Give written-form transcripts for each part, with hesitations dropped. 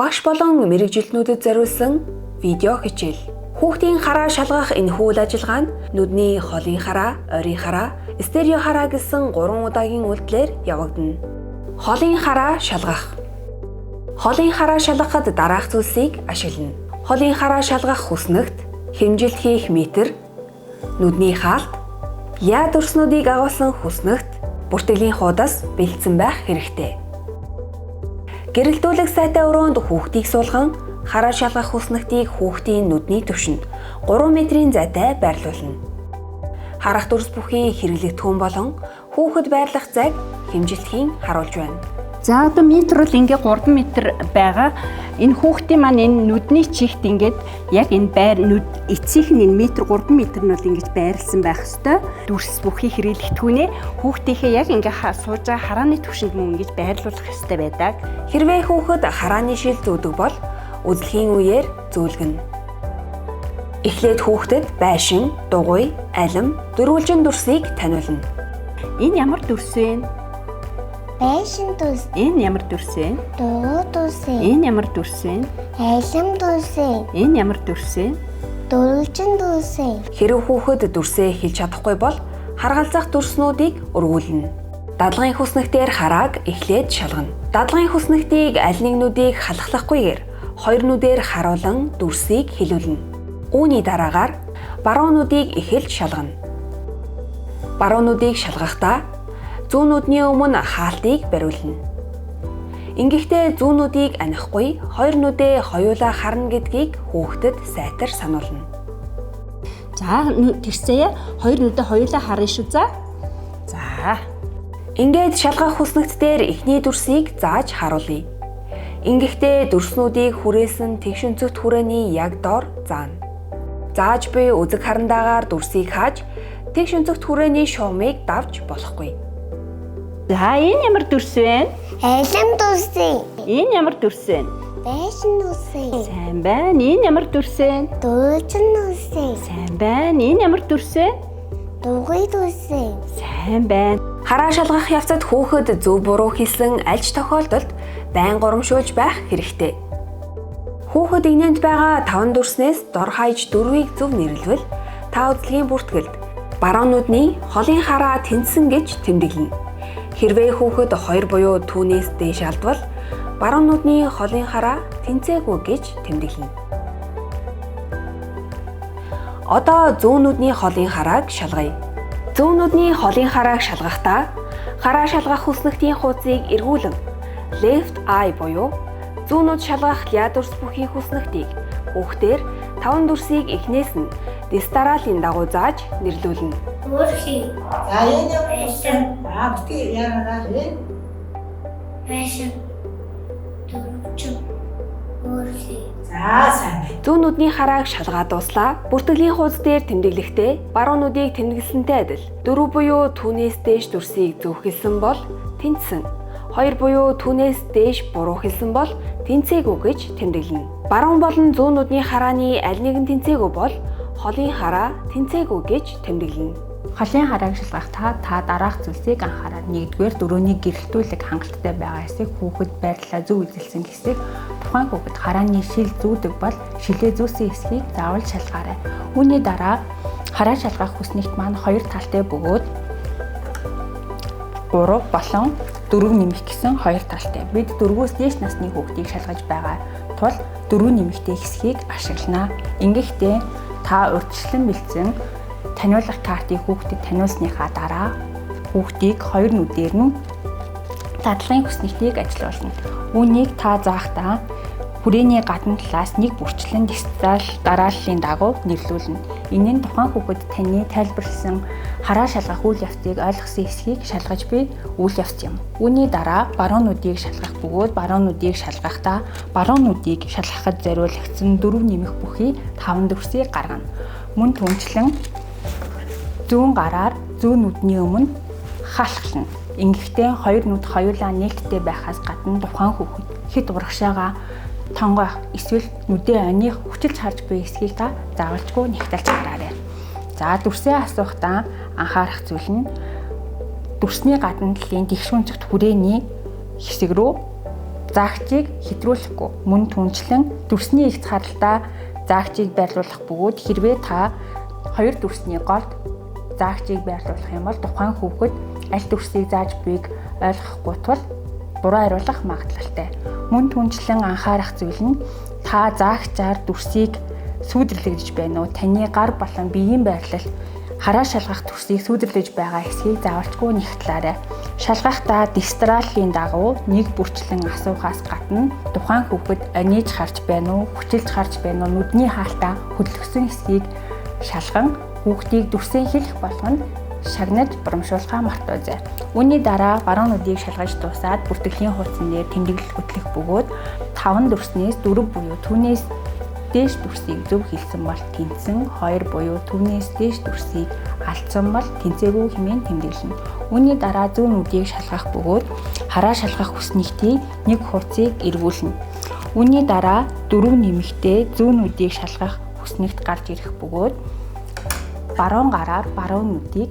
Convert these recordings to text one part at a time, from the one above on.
Багш болон мэрэгжилтнүүдэд зориулсан видео хичээл. Хүүхдийн хараа шалгах энэхүү үйл ажиллагаа нь нүдний холын хараа, ойрын хараа, стерео хараа гэсэн 3 удаагийн үйлдэлээр явагдана. Холын хараа шалгах. Холын хараа шалгахад дараах зүйлсийг ашиглана. Холын хараа шалгах хүснэгт хэмжилт хийх метр, нүдний хаалт, яад өрснүүдийг агуулсан хүснэгт бүртгэлийн хуудас бэлдсэн байх хэрэгтэй. Гэрэлтүүлэг сайтай өрөөнд хүүхдийг суулган хараа шалгах хүснэгтийг хүүхдийн нүдний түвшинд 3 метрийн зайтай байрлуулна. Харах дүрс бүхий хэрэглэгдэхүүн болон хүүхэд байрлах зайг хэмжилтхийн харуулж байна. За одоо метр бол ингээ 3 метр байгаа. Энэ хүүхдийн маань энэ нүдний чихт ингээд яг энэ байр нүд эцсийнх нь энэ метр 3 метр нь бол ингэж байрлсан байх ёстой. Дүрс бүхий хэрэглэгдэхүүнээ хүүхдийнхээ яг ингээ сууж байгаа харааны түвшинд мөн ингэж байрлуулах ёстой байдаг. Хэрвээ хүүхэд харааны шил зүүдэг бол үзлэхийн үеэр зөөлгөнө. Эхлээд хүүхдэд байшин, дугуй, алим, дөрвөлжин дүрсийг таниулна. Энэ ямар дүрс вэ? Байшин дүрс. Энэ ямар дүрс вэ? Дугуй дүрс. Энэ ямар дүрс вэ? Алим дүрс. Энэ ямар дүрс вэ? Дөрвөлжин дүрс. Хэрэв хүүхэд дүрсээ хэлж чадахгүй бол харгалзах дүрснүүдийг өргүүлнэ. Дадлагын хүснэгтээр харааг эхлээд шалгана. Дадлагын хүснэгтийг аль нэг нүдийг халахлахгүйгээр хоёр нүдээр харуулан дүрсийг хэлүүлнэ. Үүний дараагаар баруун нүдийг эхэлж шалгана. Баруун нүдийг шалгахдаа зүүн нүдний өмнө хаалтыг бариулна. Ингэхдээ зүүн нүдийг анихгүй хоёр нүдээ хоёулаа харна гэдгийг хүүхдэд сайтар сануулна. За тэгсээ хоёр нүдээ хоёулаа харна шүү за. За. Ингээд шалгах хүснэгт дээр эхний дүрсийг зааж харуулъя. Ингэхдээ дүрснүүдийг хүрээсэн тэгш өнцөгт хүрээний яг доор заана. Зааж буй үзэг харандаагаар дүрсийг хааж тэгш өнцөгт хүрээний шуумыг давж болохгүй. За энэ ямар дүрс вэ? Алим дүрс. Энэ ямар дүрс вэ? Байшин дүрс. Сайн байна. Энэ ямар дүрс вэ? Дөрвөлжин дүрс. Сайн байна. Энэ ямар дүрс вэ? Дугуй дүрс. Сайн байна. Хараа шалгах явцад хүүхэд зөв буруу хэлсэн аль ч тохиолдолд байнга урамшуулж байх хэрэгтэй. Хүүхэд игнэнд байгаа 5 дүрснээс дор хаяж 4-ийг зөв нэрлэвэл та үзлэгийн бүртгэлд баруун нүдний холын хараа тэнцсэн гэж тэмдэглэнэ. Хэрвээ хүүхэд 2 буюу түүнээс дээш алдвал баруун нүдний холын хараа тэнцээгүй гэж тэмдэглэнэ. Одоо зүүн нүдний холын харааг шалгая. Зүүн нүдний холын харааг шалгахдаа хараа шалгах хүснэгтийн хуудсыг эргүүлэн left eye буюу зүүн нүд шалгах яад дүрс бүхий хүснэгтийг хүүхдээр 5 дүрсийг эхнээс нь дистаралын дагуу зааж нэрлүүлнэ. Бүрхий. За энэ явсан. Битгий яагаад вэ? Байшин. Дөрвөлжин. Бүрхий. За сайн. Зүүн нүдний харааг шалгаад дуслаа. Бүртгэлийн хуудас дээр тэмдэглэхдээ баруун нүдийг тэмдэглэсэнтэй адил 4 буюу түүнээс дээш дүрсийг зөв хэлсэн бол тэнцсэн. 2 буюу түүнээс дээш буруу хэлсэн бол тэнцээгүй гэж тэмдэглэнэ. Баруун болон зүүн нүдний харааны аль нэг нь тэнцээгүй бол холын хараа тэнцээгүй гэж тэмдэглэнэ. Холын харааг шалгахдаа та дараах зүйлсийг анхаарал. 1-р дөрөвний гэрэлтүүлэг хангалттай байгаа хэсэг хүүхэд байрлалаа зөв үзүүлсэн хэсэг тухайн хүүхэд харааны шил зүүдэг бол шилээ зүүсэн хэсгийг заавал шалгаарай. Үүний дараа хараа шалгах хүснэгт маань 2 талтай бөгөөд 3 болон 4 нэмэх гэсэн 2 талтай. Бид 4-өөс дээш насны хүүхдийг шалгаж байгаа тул 4 нэмэгтэй хэсгийг ашиглана. Ингэхдээ та урьдчилан бэлдсэн таниулах картыг хүүхдэд таниулсныхаа дараа хүүхдийг 2 нүдээр нь дадлагын хүснэгтийг ажилуулна. Үүнийг та заахдаа хүрээний гадна талаас нэг бүрчлэн дистал дарааллын дагуу нэрлүүлнэ. Энэ нь тухайн хүүхэд таны тайлбарлсан хараа шалгах үйл явцыг ойлгосон хэсгийг шалгаж буй үйл явц юм. Үүний дараа баруун нүдийг шалгах бөгөөд баруун нүдийг шалгахдаа баруун нүдийг шалгахад зориулагдсан 4 нэмэх бүхий 5 дүрсийг гаргана. Мөн түнчлэн зүүн гараар зүүн нүдний өмнө хаалхлана. Ингэхдээ 2 нүд хоёулаа нээлттэй байхаас гадна тухайн хүүхэд хэд урагшаага тонгойх эсвэл нүдээ оних хүчилж харж буй хэсгийг та заавалжгүй нэгтэлж хараарай. За дүрсээ асуухдаа анхаарах зүйл нь дүрсний гадна талын тэгш өнцөгт хүрээний хэсэг рүү заагчийг хэтрүүлэхгүй мөн түнчлэн дүрсний их царалтаа заагчийг байрлуулах бөгөөд хэрвээ та хоёр дүрсний голд заагчийг байрлуулах юм бол тухайн хүүхэд аль дүрсийг зааж буйг ойлгохгүй тул буруу хариулах магадлалтай. Мөн түнчлэн анхаарах зүйл нь та заагчаар дүрсийг сүйдэрлэгдэж байна уу? Таны гар болон биеийн байрлал хараа шалгах дүрсийг сүйдэрлэж байгаа эсхийг заавалчгүй нэгтлээрэй. Шалгахдаа дистралийн дагуу нэг бүрчлэн асуухаас гадна тухайн хүүхэд ониж харж байна уу, хүчилж харж байна уу, нүдний хаалтаа хөдлөсөн эсхийг шалган хүүхдийг дүрсээ хэлэх болгоно шагнаж бурамшуулахаа мартаозай. Үүний дараа баруун нүдийг шалгаж дуусаад бүртгэлийн хуудсан дээр тэмдэглэл хөтлөх бөгөөд 5 дүрснээс 4 буюу түүнээс дээш дүрсийг зөв хэлсэн бол тэнцэн, 2 буюу түүнээс дээш дүрсийг алдсан бол тэнцээгүй хэмээн тэмдэглэнэ. Үүний дараа зөв нүдийг шалгах бөгөөд хараа шалгах хүснэгтийг нэг хуудсыг эргүүлнэ. Үүний дараа 4 нэмэгтээ зөв нүдийг шалгах хүснэгт гарч ирэх бөгөөд баруун гараар баруун нүдийг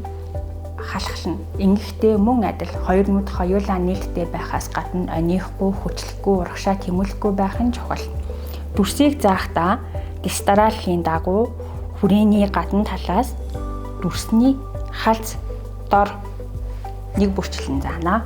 халахлна. Ингэхдээ мөн адил хоёр нүд хоёулаа нээлттэй байхаас гадна онихгүй, хүчлэхгүй, урагшаа тэмүүлэхгүй байх нь чухал. Дүрсийг заахдаа дистралийн дагуу хүрээний гадна талаас дүрсний халз дор нэг бүрчлэн заана.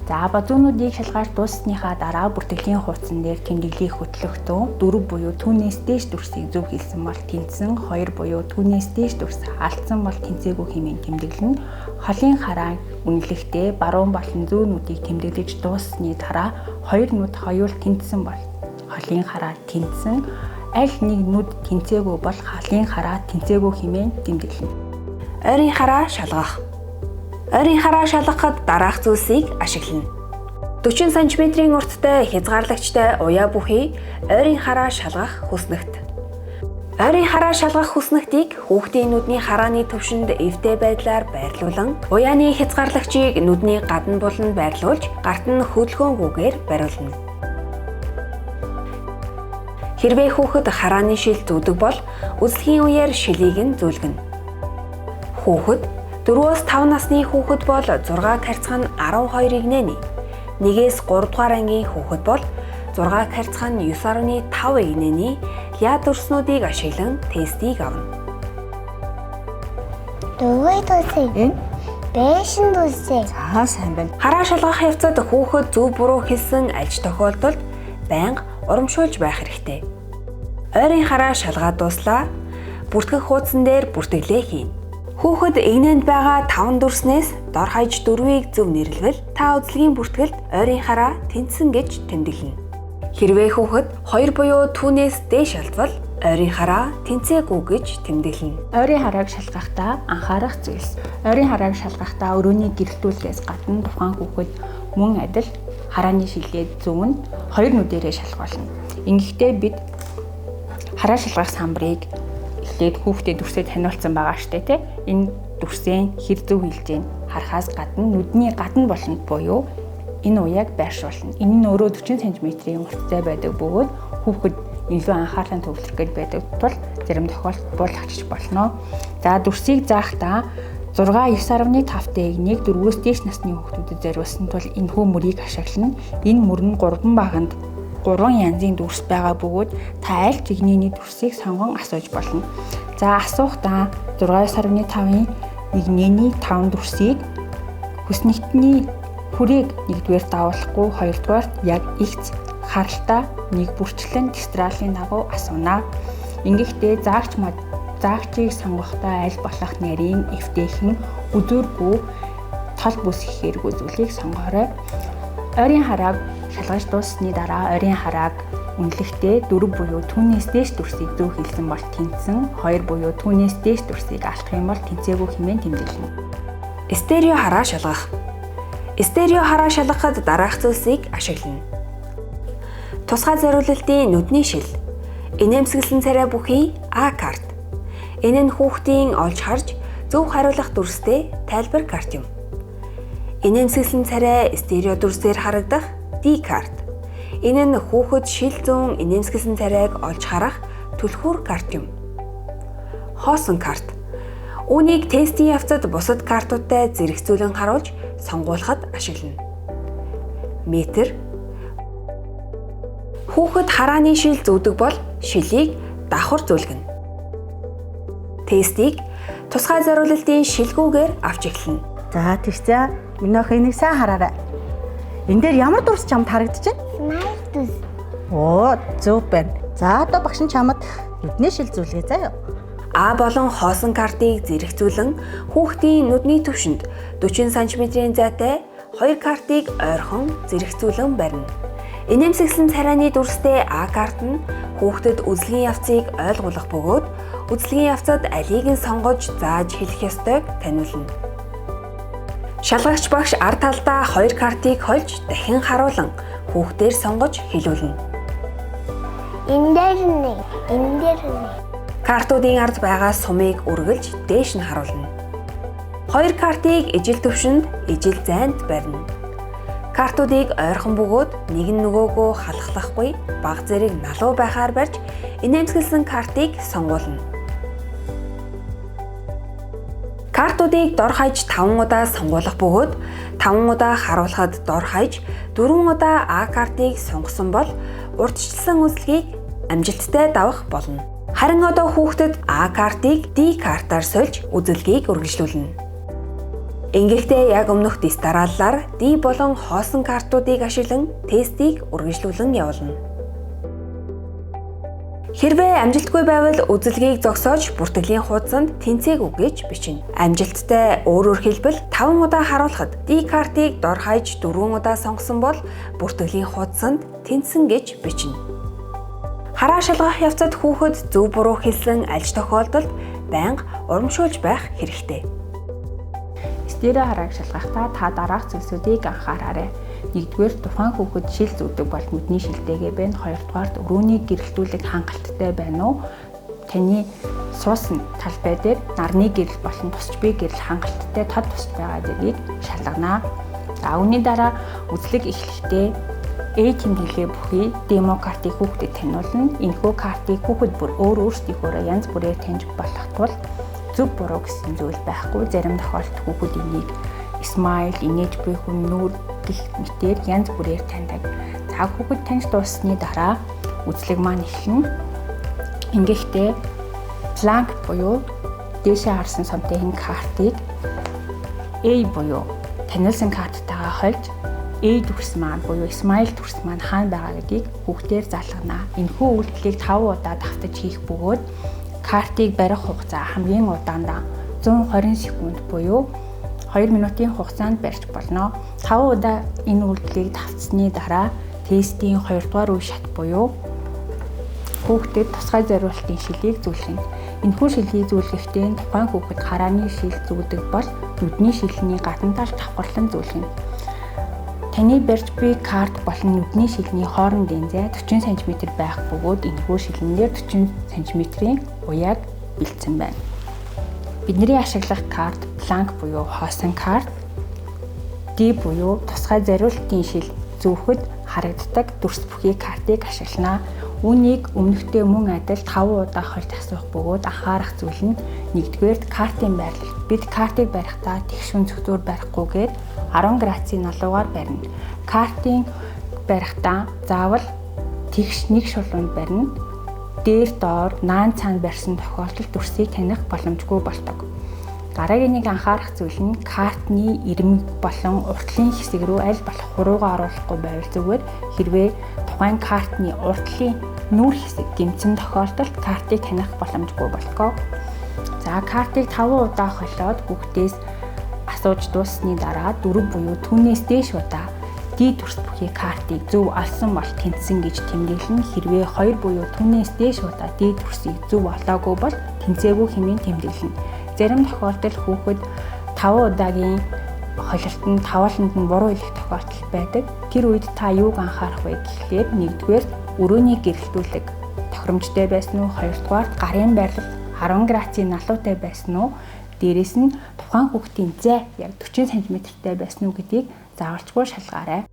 За базуунуудыг шалгаж дууссныхаа дараа бүртгэлийн хуудсан дээр тэмдэглэлийг хөтлөхдөө 4 буюу түүнээс дээш дүрсийг зөв хэлсэн бол тэнцэн, 2 буюу түүнээс дээш дүрс алдсан бол тэнцээгүй хэмээн тэмдэглэнэ. Холын хараа үнэлэхдээ баруун болон зүүн нүдийг тэмдэглэж дууссаны дараа 2 нүд хоёул тэнцсэн бол холын хараа тэнцэн, аль нэг нүд тэнцээгүй бол холын хараа тэнцээгүй хэмээн тэмдэглэнэ. Ойрын хараа шалгах. Ойрын хараа шалгахад дараах зүйлсийг ашиглана. 40 см-ийн урттай хязгаарлагчтай уяа бүхий ойрын хараа шалгах хүснэгт. Ойрын хараа шалгах хүснэгтийг хүүхдийн нүдний харааны төвшөнд эвтэй байдлаар байрлуулан уяаны хязгаарлагчийг нүдний гадна буланд байрлуулж гарт нь хөдөлгөөнгүйгээр бариулна. Хэрвээ хүүхэд харааны шил зүүдэг бол үзлэгийн үеэр шилийг нь зүүлгэнэ. Хүүхэд 4-5 насны хүүхэд бол 6 карцхан 12-ыг нээни. 1-3 дугаар ангийн хүүхэд бол 6 карцхан 9.5-ыг нээни. Яд дүрснүүдийг ашиглан тестийг авна. Дуугай дүүсээ. Бэшин дүүсээ. За сайн байна. Хараа шалгах явцад хүүхэд зөв буруу хэлсэн альж тохиолдолд байнга урамшуулж байх хэрэгтэй. Ойрын хараа шалгаад дууслаа. Бүртгэх хуудсан дээр бүртгэлээ хийнэ. Хүүхэд игнэнд байгаа 5 дүрснээс дор хаяж 4-ийг зөв нэрлэвэл та үзлэгийн бүртгэлд ойрын хараа тэнцсэн гэж тэмдэглэнэ. Хэрвээ хүүхэд 2 буюу түүнээс дээш алдвал ойрын хараа тэнцээгүй гэж тэмдэглэнэ. Ойрын харааг шалгахдаа анхаарах зүйлс. Ойрын харааг шалгахдаа өрөөний гэрэлтүүлгээс гадна тухайн хүүхэд мөн адил харааны шилээ зөв нь 2 нүдэрээ шалгуулна. Ингэхдээ бид хараа шалгах самбарыг эхлээд хүүхдэд дүрсээ таниулсан байгаа штэ тий. Энэ дүрсээ хэр зөв хэлж гин харахаас гадна нүдний гадна болонд буюу энэ уяаг байршуулна. Энэ нь өөрөө 40 см-ийн урттай байдаг бөгөөд хүүхэд илүү анхаарлаа төвлөрөх гэж байдаг тул зарим тохиолдолд буулгачиж болно. За дүрсийг заахдаа 6-9.5-тэй эгнийг 4-өөс дээш насны хүүхдүүдэд зориулсан тул энэхүү мөрийг ашиглана. Энэ мөр нь 3 баганд 3 янзын дүрс байгаа бөгөөд та аль чигнэний дүрсийг сонгон асууж болно. За асуухдаа 6.5-ийн игнэний 5 дүрсийг хүснэгтний хүрээг нэгдүгээр давуулахгүй, хоёрдугаар яг ихц харалтаа нэг бүрчлэн дистралийн дагуу асуунаа. Ингэхдээ заагчийг сонгохдоо аль болох нарийн эвтэйхэн үзүүргүй тал бүс хэрэг үзүүлгийг сонгоорой. Ойрын харааг шалгаж дууссаны дараа ойрын харааг үнэлэхдээ 4 буюу түүнээс дээш дүрсийг зөв хэлсэн бол тэнцэн, 2 буюу түүнээс дээш дүрсийг алдах юм бол тэнцээгүй хэмээн тэмдэглэнэ. Стерео хараа шалгах. Стерео хараа шалгахад дараах зүйлсийг ашиглана. Тусгай зориулалтын нүдний шил. Инээмсэглэн царай бүхий А карт. Энэ нь хүүхдийн олж харж зөв хариулах дүрстэй тайлбар карт юм. Инээмсэглэн царай стерео дүрсээр харагдах D карт. Энэ нь хүүхэд шил зүүн инээмсэглэн царайг олж харах түлхүүр карт юм. Хоосон карт. Үүнийг тестийн явцад бусад картуудтай зэрэгцүүлэн харуулж сонгуулахад ашиглана. Метр. Хүүхэд харааны шил зүүдэг бол шилийг давхар зүлгэнэ. Тестийг тусгай зориулалтын шилгүүгээр авч эхэлнэ. За тэгчээ. Миний охин энийг сайн хараарай. Энд дээр ямар дүрс чамд харагдаж байна? Смайл дүс. Оо, зөв байна. За одоо багш нь чамд нүдний шил зүйлгээ заяа. А болон хоосон картыг зэрэгцүүлэн хүүхдийн нүдний түвшинд 40 см-ийн зайтай 2 картыг ойрхон зэрэгцүүлэн барина. Инээмсэглэн царайны дүрстэй А карт нь хүүхдэд үзлэгийн явцыг ойлгуулах бөгөөд үзлэгийн явцад алийг нь сонгож зааж хэлэх ёстойг таниулна. Шалгагч багш ард талдаа 2 картыг хольж дахин харуулan хүүхдээр сонгож хэлүүлнэ. Энэ дээр нэ. Энэ дээр нэ. Картуудын ард байгаа сумыг үргэлж дээш нь харуулна. 2 картыг ижил төвшөнд, ижил зайд барина. Картуудыг ойрхон бөгөөд нэг нь нөгөөгөө халахлахгүй бага зэрэг налуу байхаар барьж инээмсэглсэн картыг сонгуулна. Картуудыг дор хаяж 5 удаа сонгуулах бөгөөд 5 удаа харуулхад дор хаяж 4 удаа А картыг сонгосон бол урьдчилсан үзлэгийг амжилттай давах болно. Харин одоо хүүхдэд А картыг D картаар сольж үзэлгийг үргэлжлүүлнэ. Ингэхдээ яг өмнөх тест дарааллаар D болон хоосон картуудыг ашиглан тестийг үргэлжлүүлэн явуулна. Хэрвээ амжилтгүй байвал үзэлгийг зогсоож бүртгэлийн хуудсанд тэнцээг үгэж бичнэ. Амжилттай өөрөөр хэлбэл 5 удаа харуулхад D картыг дор хаяж 4 удаа сонгосон бол бүртгэлийн хуудсанд тэнцсэн гэж бичнэ. Хараа шалгах явцад хүүхэд зөв буруу хэлсэн альж тохиолдолд байнга урамшуулж байх хэрэгтэй. Стерео харааг шалгахдаа та дараах зүйлсүүдийг анхаараарай. Нэгдүгээр тухайн хүүхэд шил зүүдэг бол нүдний шилтэйгээ байна. Хоёрдугаарт өрөөнийг гэрэлтүүлэх хангалттай байна уу? Таны суусан талбай дээр нарны гэрэл болон тусч бие гэрэл хангалттай тод тусч байгаа зэргийг шалгана. За үүний дараа үзлэг эхлэхдээ A тэмдэглэгээ бүхий демо картыг хүүхдэд таниулна. Энэхүү картыг хүүхэд бүр өөрсдийнхөө янз бүрээр таньж болох тул зөв буруу гэсэн зүйл байхгүй. Зарим тохиолдолд хүүхэд энийг смайл, инээж буй хүн нүүр гэх мэтээр янз бүрээр таньдаг. За хүүхэд таньж дууссаны дараа үзлэг маань эхэлнэ. Ингэхдээ планк буюу дээшээ харсан сомтын картыг A буюу таниулсан карттайгаа хольж A дүрс маань буюу смайл дүрс маань хаана байгаа гэдгийг хүүхдээр залгана. Энэхүү үйлдэлийг 5 удаа давтаж хийх бөгөөд картыг барих хугацаа хамгийн удаандаа 120 секунд буюу 2 минутын хугацаанд барьж болно. 5 удаа энэ үйлдэлийг давтсны дараа тестийн 2 дугаар үе шат буюу хүүхдэд тусгай зориулалтын шилийг зүүлгэнэ. Энэхүү шилийг зүүлгэхдээ тухайн хүүхэд харааны шил зүүдэг бол нүдний шилний гадна талд давхарлан зүүлгэнэ. Таны барьж буй карт болон нүдний шилний хоорондын зай 40 см байх бөгөөд энэхүү шилнээр 40 см-ийн уяаг бэлдсэн байна. Бидний ашиглах карт планк буюу хоосон карт, D буюу тусгай зориулалтын шил зүүхэд харагддаг дүрс бүхий картыг ашиглана. Үүнийг өмнөхтэй мөн адил 5 удаа хольж асуух бөгөөд анхаарах зүйл нь нэгдүгээр картын байрлал. Бид картыг барихдаа тэгшүүн зөвхөн барихгүйгээр 10 градусын налуугаар барина. Картын барихдаа заавал тэгш нэг шулуунд барина. Дээр доор наан цаана барьсан тохиолдолд дүрсийг таних боломжгүй болдог. Дараагийн нэг анхаарах зүйл нь картны ирмэг болон уртлын хэсэг рүү аль болох хуруугаа оруулахгүй байвал зүгээр. Хэрвээ тухайн картны уртлын нүүр хэсэг гэмцэн тохиолдолд картыг таних боломжгүй болдог. За картыг 5 удаа холиод хүүхдээс асууж дууссаны дараа 4 буюу түүнээс дээш удаа D дүрс бүхий картыг зөв олсон бол тэнцсэн гэж тэмдэглэн. Хэрвээ 2 буюу түүнээс дээш удаа D дүрсийг зөв олоогүй бол тэнцээгүй хэмээн тэмдэглэнэ. Зарим тохиолдолд хүүхэд 5 удаагийн холилтод тавааланд нь буруу хэлэх тохиолдол байдаг. Тэр үед та юуг анхаарах вэ гэхлээр нэгдүгээр өрөөний гэрэлтүүлэг тохиромжтой байсан уу, хоёрдугаар гарын байрлал 10 градусын налуутай байсан уу, дээрэс нь тухайн хүүхдийн зай яг 40 см-тэй байсан уу гэдгийг заавалчгүй шалгаарай.